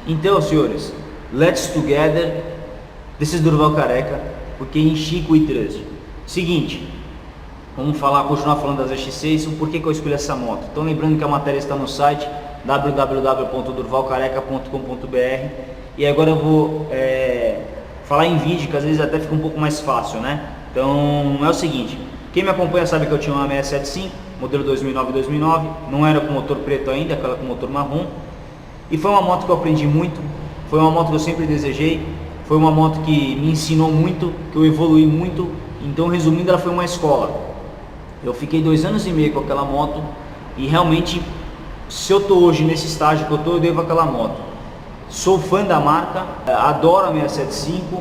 Então, senhores, let's together. This is Durval Careca, porque em Chico e Trust. Seguinte, vamos continuar falando das X6, o porquê que eu escolhi essa moto. Então, lembrando que a matéria está no site www.durvalcareca.com.br. E agora eu vou falar em vídeo, que às vezes até fica um pouco mais fácil, né? Então, é o seguinte, quem me acompanha sabe que eu tinha uma 675, modelo 2009, não era com motor preto ainda, aquela com motor marrom. E foi uma moto que eu aprendi muito, foi uma moto que eu sempre desejei, foi uma moto que me ensinou muito, que eu evolui muito. Então, resumindo, ela foi uma escola. Eu fiquei 2 anos e meio com aquela moto e realmente, se eu estou hoje nesse estágio que eu estou, eu devo aquela moto. Sou fã da marca, adoro a 675,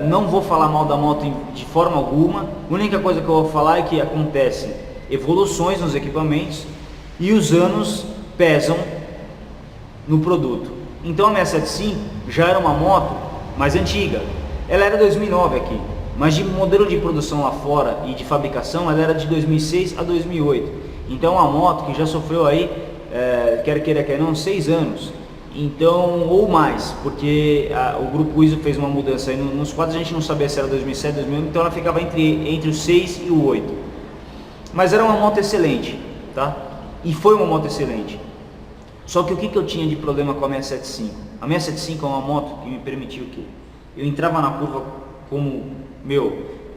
não vou falar mal da moto de forma alguma. A única coisa que eu vou falar é que acontece evoluções nos equipamentos e os anos pesam no produto. Então a 675 já era uma moto mais antiga, ela era 2009 aqui, mas de modelo de produção lá fora e de fabricação ela era de 2006 a 2008. Então é uma moto que já sofreu aí, quer queira quer não, 6 anos. Então, ou mais, porque o grupo ISO fez uma mudança aí nos quadros, a gente não sabia se era 2007, 2008, então ela ficava entre o 6 e o 8. Mas era uma moto excelente, tá? E foi uma moto excelente. Só que o que eu tinha de problema com a 675? A 675 é uma moto que me permitiu o quê? Eu entrava na curva como,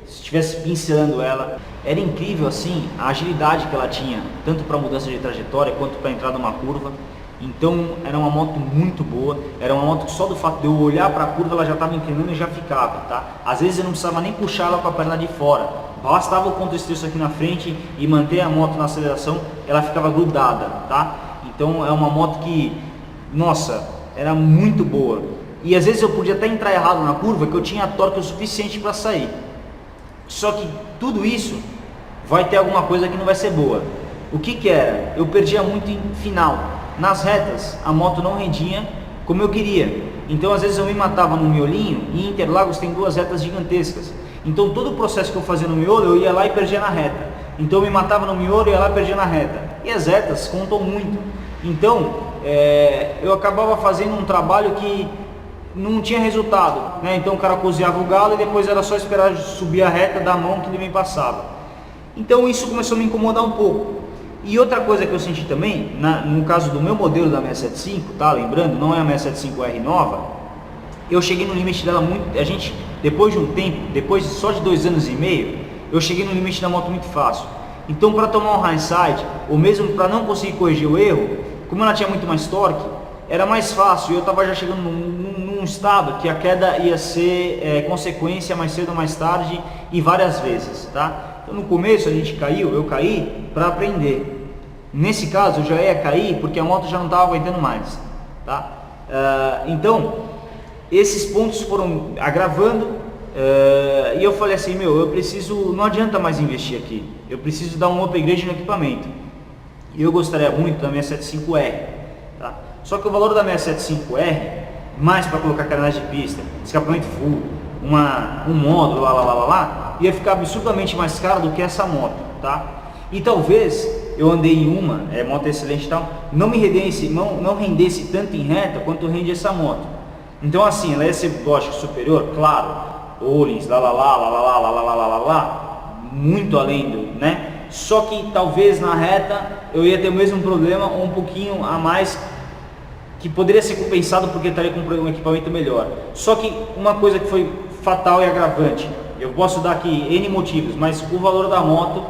se estivesse pincelando ela. Era incrível assim a agilidade que ela tinha, tanto para mudança de trajetória quanto para entrar numa curva. Então era uma moto muito boa, era uma moto que só do fato de eu olhar para a curva ela já estava inclinando e já ficava, tá? Às vezes eu não precisava nem puxar ela com a perna de fora, bastava o ponto estresse aqui na frente e manter a moto na aceleração, ela ficava grudada, tá? Então é uma moto que, nossa, era muito boa. E às vezes eu podia até entrar errado na curva, que eu tinha torque o suficiente para sair. Só que tudo isso vai ter alguma coisa que não vai ser boa. O que era? Eu perdia muito em final. Nas retas, a moto não rendia como eu queria. Então, às vezes eu me matava no miolinho, e em Interlagos tem 2 retas gigantescas. Então, todo o processo que eu fazia no miolo, eu ia lá e perdia na reta. Então, eu me matava no miolo, ia lá e perdia na reta. E as retas contam muito. Então, eu acabava fazendo um trabalho que não tinha resultado, né? Então, o cara cozinhava o galo e depois era só esperar subir a reta da mão que ele me passava. Então, isso começou a me incomodar um pouco. E outra coisa que eu senti também, no caso do meu modelo da 675, tá? Lembrando, não é a 675R nova, eu cheguei no limite dela depois de um tempo, depois só de 2 anos e meio, eu cheguei no limite da moto muito fácil. Então, para tomar um hindsight, ou mesmo para não conseguir corrigir o erro, como ela tinha muito mais torque, era mais fácil. Eu estava já chegando num estado que a queda ia ser consequência mais cedo ou mais tarde e várias vezes, tá? Então, no começo eu caí para aprender. Nesse caso eu já ia cair porque a moto já não estava aguentando mais, tá? Então esses pontos foram agravando, e eu falei assim, eu preciso, não adianta mais investir aqui, eu preciso dar um upgrade no equipamento. E eu gostaria muito da 675R, tá? Só que o valor da 675R, mais para colocar carenagem de pista, escapamento full, um módulo, ia ficar absurdamente mais caro do que essa moto, tá? E talvez eu andei em uma moto excelente e tal, não rendesse tanto em reta quanto rende essa moto. Então assim, ela ia ser, lógico, superior, claro, Olins, muito além do, né? Só que talvez na reta eu ia ter o mesmo problema ou um pouquinho a mais, que poderia ser compensado porque estaria com um equipamento melhor. Só que uma coisa que foi fatal e agravante, eu posso dar aqui N motivos, mas o valor da moto,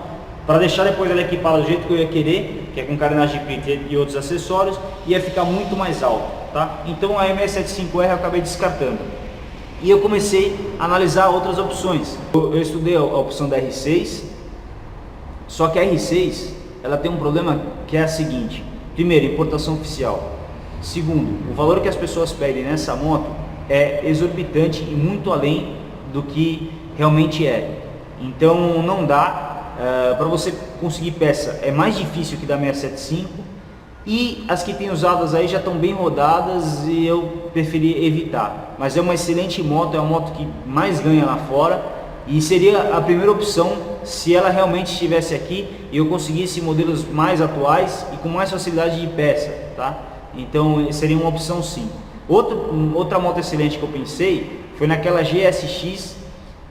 para deixar depois ela equipada do jeito que eu ia querer, que é com carenagem de pista e outros acessórios, ia ficar muito mais alto, tá? Então a 675R eu acabei descartando. E eu comecei a analisar outras opções. Eu estudei a opção da R6, só que a R6, ela tem um problema que é a seguinte: primeiro, importação oficial. Segundo, o valor que as pessoas pedem nessa moto é exorbitante e muito além do que realmente é. Então não dá para você conseguir peça, é mais difícil que da 675, e as que tem usadas aí já estão bem rodadas e eu preferi evitar. Mas é uma excelente moto, é a moto que mais ganha lá fora e seria a primeira opção se ela realmente estivesse aqui e eu conseguisse modelos mais atuais e com mais facilidade de peça, tá? Então seria uma opção sim. Outra moto excelente que eu pensei foi naquela GSX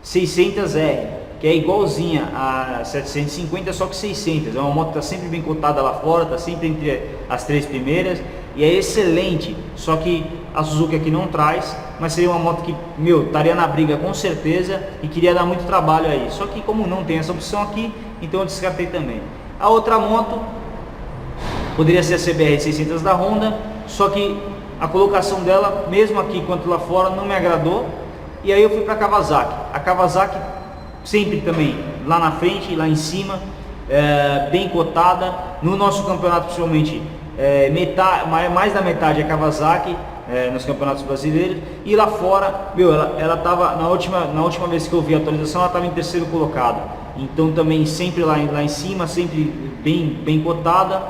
600R, que é igualzinha a 750, só que 600. É uma moto que está sempre bem cotada lá fora, está sempre entre as 3 primeiras e é excelente. Só que a Suzuki aqui não traz, mas seria uma moto que, estaria na briga com certeza e queria dar muito trabalho aí. Só que como não tem essa opção aqui, então eu descartei também. A outra moto poderia ser a CBR 600 da Honda, só que a colocação dela, mesmo aqui quanto lá fora, não me agradou. E aí eu fui para a Kawasaki. A Kawasaki sempre também lá na frente, lá em cima, bem cotada. No nosso campeonato, principalmente, mais da metade é Kawasaki, nos campeonatos brasileiros. E lá fora, ela estava, na última vez que eu vi a atualização, ela estava em terceiro colocado. Então também sempre lá em cima, sempre bem cotada.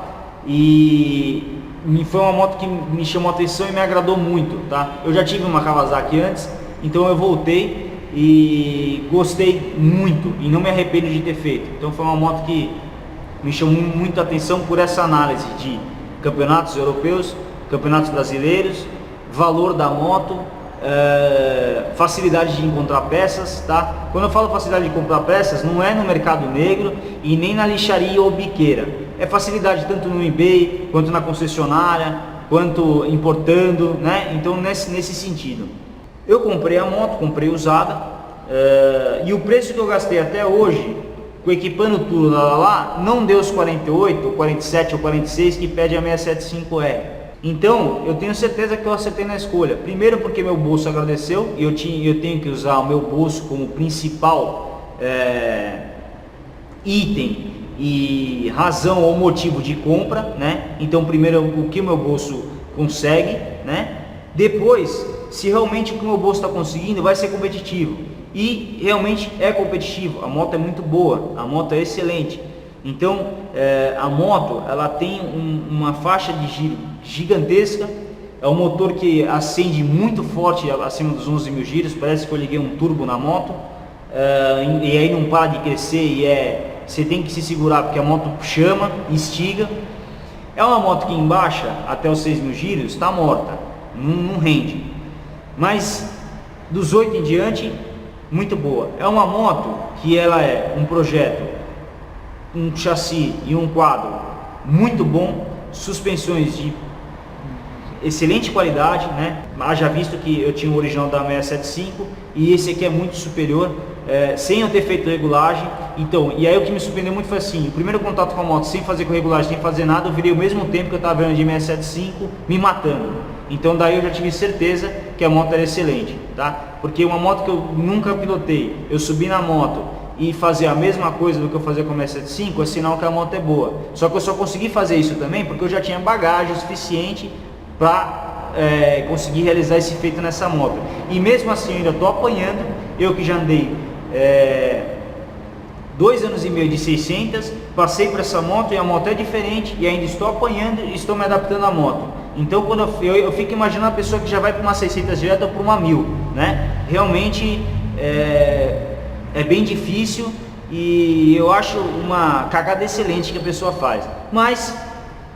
E foi uma moto que me chamou a atenção e me agradou muito, tá? Eu já tive uma Kawasaki antes, então eu voltei e gostei muito e não me arrependo de ter feito. Então foi uma moto que me chamou muito a atenção por essa análise de campeonatos europeus, campeonatos brasileiros, valor da moto, facilidade de encontrar peças, tá? Quando eu falo facilidade de comprar peças, não é no mercado negro e nem na lixaria ou biqueira. É facilidade tanto no eBay, quanto na concessionária, quanto importando, né? Então nesse sentido. Eu comprei a moto, comprei usada, e o preço que eu gastei até hoje, equipando tudo não deu os 48, 47 ou 46 que pede a 675R. Então eu tenho certeza que eu acertei na escolha. Primeiro porque meu bolso agradeceu, e eu tenho que usar o meu bolso como principal item e razão ou motivo de compra, né? Então primeiro o que o meu bolso consegue, né? Depois, se realmente o que o meu bolso está conseguindo, vai ser competitivo. E realmente é competitivo. A moto é muito boa, a moto é excelente. Então a moto, ela tem uma faixa de giro gigantesca. É um motor que acende muito forte acima dos 11 mil giros. Parece que eu liguei um turbo na moto, e aí não para de crescer e você tem que se segurar porque a moto chama, instiga. É uma moto que em baixa, até os 6 mil giros, está morta, não rende. Mas dos 8 em diante, muito boa. É uma moto que ela é um projeto, um chassi e um quadro muito bom, suspensões de excelente qualidade, né? Haja visto que eu tinha o original da 675 e esse aqui é muito superior, sem eu ter feito regulagem. Então, e aí o que me surpreendeu muito foi assim: o primeiro contato com a moto, sem fazer com regulagem, sem fazer nada, eu virei ao mesmo tempo que eu estava vendo de 675 me matando. Então daí eu já tive certeza que a moto era excelente, tá? Porque uma moto que eu nunca pilotei, eu subi na moto e fazer a mesma coisa do que eu fazia com a 675, é sinal que a moto é boa. Só que eu só consegui fazer isso também porque eu já tinha bagagem suficiente para conseguir realizar esse feito nessa moto. E mesmo assim eu ainda estou apanhando. Eu que já andei 2 anos e meio de 600, passei por essa moto e a moto é diferente e ainda estou apanhando e estou me adaptando à moto. Então quando eu fico imaginando a pessoa que já vai para uma 600 direto ou para uma 1000, né? Realmente é bem difícil e eu acho uma cagada excelente que a pessoa faz. Mas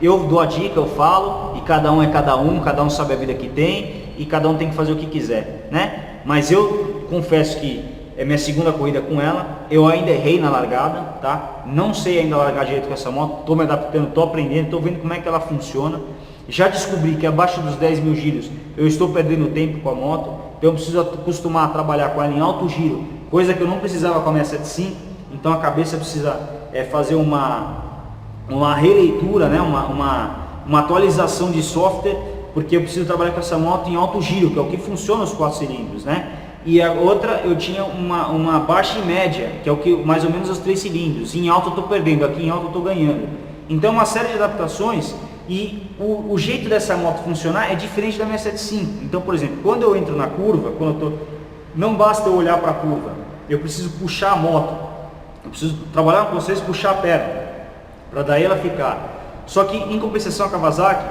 eu dou a dica, eu falo, e cada um é cada um sabe a vida que tem e cada um tem que fazer o que quiser, né? Mas eu confesso que é minha segunda corrida com ela, eu ainda errei na largada, tá? Não sei ainda largar direito com essa moto, estou me adaptando, estou aprendendo, estou vendo como é que ela funciona. Já descobri que abaixo dos 10 mil giros eu estou perdendo tempo com a moto, então eu preciso acostumar a trabalhar com ela em alto giro, coisa que eu não precisava com a 675, então a cabeça precisa fazer uma releitura, né? uma atualização de software, porque eu preciso trabalhar com essa moto em alto giro, que é o que funciona os 4 cilindros, né? E a outra eu tinha uma baixa e média, que é o que mais ou menos os 3 cilindros. Em alto eu estou perdendo, aqui em alto eu estou ganhando. Então uma série de adaptações, e o jeito dessa moto funcionar é diferente da 675. Então, por exemplo, quando eu entro na curva, não basta eu olhar para a curva, eu preciso puxar a moto, eu preciso trabalhar com vocês, puxar a perna, para daí ela ficar. Só que em compensação a Kawasaki,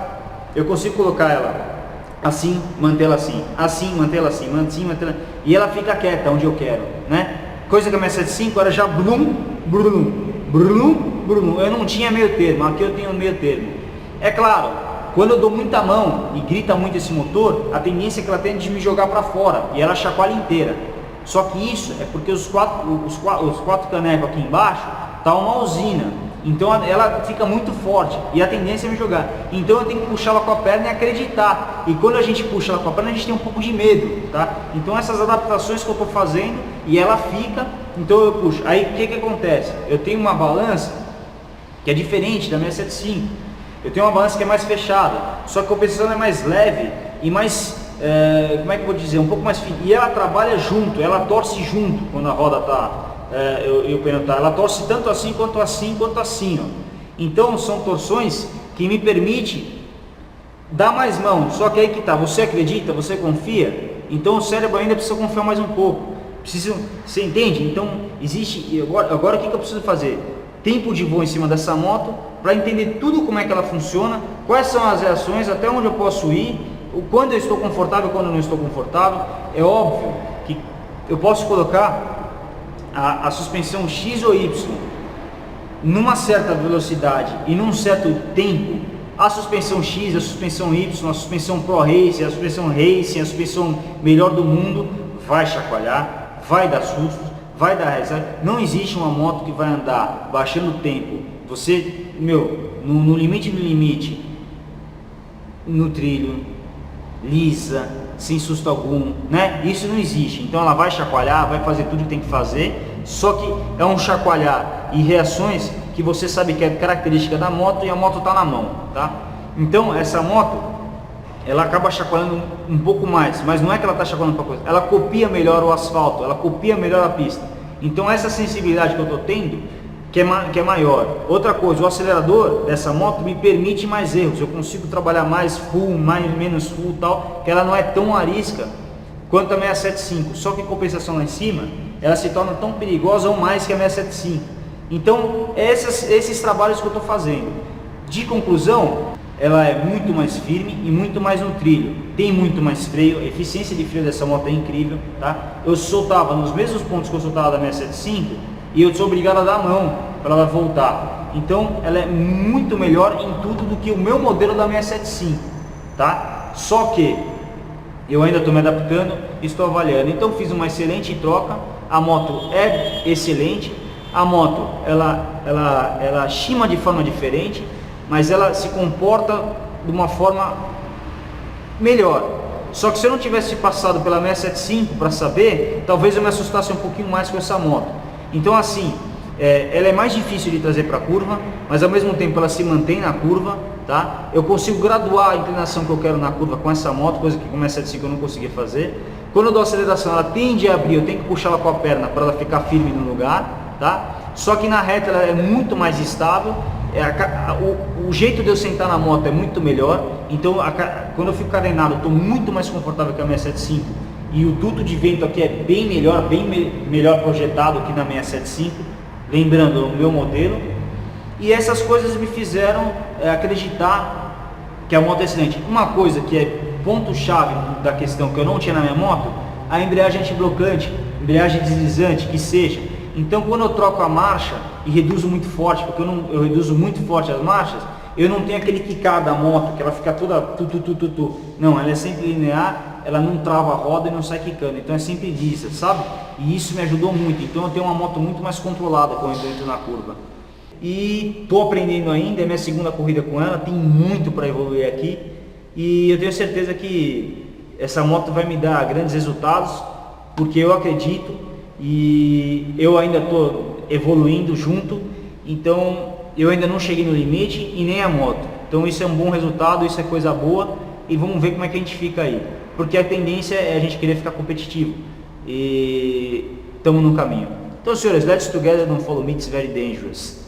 eu consigo colocar ela assim, mantê-la assim, assim, mantê-la assim, mantê-la, e ela fica quieta onde eu quero, né? Coisa que a 675 era já blum, blum, blum, blum. Eu não tinha meio termo, aqui eu tenho meio termo. É claro, quando eu dou muita mão e grita muito esse motor, a tendência é que ela tende a me jogar para fora e ela chacoalha inteira. Só que isso é porque os quatro canecos aqui embaixo tá uma usina, então ela fica muito forte e a tendência é me jogar. Então eu tenho que puxar ela com a perna e acreditar. E quando a gente puxa ela com a perna, a gente tem um pouco de medo, tá? Então essas adaptações que eu estou fazendo e ela fica, então eu puxo. Aí o que acontece? Eu tenho uma balança que é diferente da 675. Eu tenho uma balança que é mais fechada, só que a compensação é mais leve e mais como é que eu vou dizer, um pouco mais fino, e ela trabalha junto, ela torce junto quando a roda tá e o pneu tá, ela torce tanto assim quanto assim quanto assim, ó. Então são torções que me permite dar mais mão. Só que aí que tá, você acredita, você confia, então o cérebro ainda precisa confiar mais um pouco, você entende? Então existe, agora o que eu preciso fazer? Tempo de voo em cima dessa moto para entender tudo como é que ela funciona, quais são as reações, até onde eu posso ir, quando eu estou confortável, quando eu não estou confortável. É óbvio que eu posso colocar a suspensão X ou Y numa certa velocidade e num certo tempo. A suspensão X, a suspensão Y, a suspensão Pro Race, a suspensão Racing, a suspensão melhor do mundo vai chacoalhar, vai dar sustos, vai dar reserva. Não existe uma moto que vai andar baixando o tempo, você, no limite do limite, no trilho, lisa, sem susto algum, né? Isso não existe. Então ela vai chacoalhar, vai fazer tudo que tem que fazer, só que é um chacoalhar e reações que você sabe que é característica da moto e a moto está na mão, tá? Então essa moto, ela acaba chacoalhando um pouco mais, mas não é que ela está chacoalhando para coisa, ela copia melhor o asfalto, ela copia melhor a pista. Então essa sensibilidade que eu estou tendo, que é maior. Outra coisa, o acelerador dessa moto me permite mais erros, eu consigo trabalhar mais full, menos full, tal, que ela não é tão arisca quanto a 675, só que em compensação lá em cima, ela se torna tão perigosa ou mais que a 675. Então, esses trabalhos que eu estou fazendo. De conclusão, ela é muito mais firme e muito mais no trilho, tem muito mais freio, a eficiência de freio dessa moto é incrível, tá? Eu soltava nos mesmos pontos que eu soltava da 675, e eu sou obrigado a dar a mão para ela voltar. Então ela é muito melhor em tudo do que o meu modelo da 675, tá? Só que eu ainda estou me adaptando, estou avaliando. Então fiz uma excelente troca, a moto é excelente, a moto ela chima de forma diferente, mas ela se comporta de uma forma melhor. Só que se eu não tivesse passado pela 675 para saber, talvez eu me assustasse um pouquinho mais com essa moto. Então assim, ela é mais difícil de trazer para a curva, mas ao mesmo tempo ela se mantém na curva, tá? Eu consigo graduar a inclinação que eu quero na curva com essa moto, coisa que com a 7.5 eu não conseguia fazer. Quando eu dou aceleração, ela tende a abrir, eu tenho que puxar ela com a perna para ela ficar firme no lugar, tá? Só que na reta ela é muito mais estável, o jeito de eu sentar na moto é muito melhor. Então quando eu fico carenado, eu estou muito mais confortável que a 675. E o duto de vento aqui é bem melhor projetado que na 675, lembrando o meu modelo. E essas coisas me fizeram acreditar que a moto é excelente. Uma coisa que é ponto-chave da questão que eu não tinha na minha moto, a embreagem antiblocante, embreagem deslizante, que seja. Então quando eu troco a marcha e reduzo muito forte, porque eu reduzo muito forte as marchas, eu não tenho aquele quicar da moto, que ela fica toda Não, ela é sempre linear, ela não trava a roda e não sai quicando, então é sempre lisa, sabe? E isso me ajudou muito, então eu tenho uma moto muito mais controlada quando eu entro na curva. E estou aprendendo ainda, é minha segunda corrida com ela, tem muito para evoluir aqui. E eu tenho certeza que essa moto vai me dar grandes resultados, porque eu acredito e eu ainda estou evoluindo junto, então eu ainda não cheguei no limite e nem a moto. Então isso é um bom resultado, isso é coisa boa e vamos ver como é que a gente fica aí. Porque a tendência é a gente querer ficar competitivo e estamos no caminho. Então senhores, let's together, don't follow me, it's very dangerous.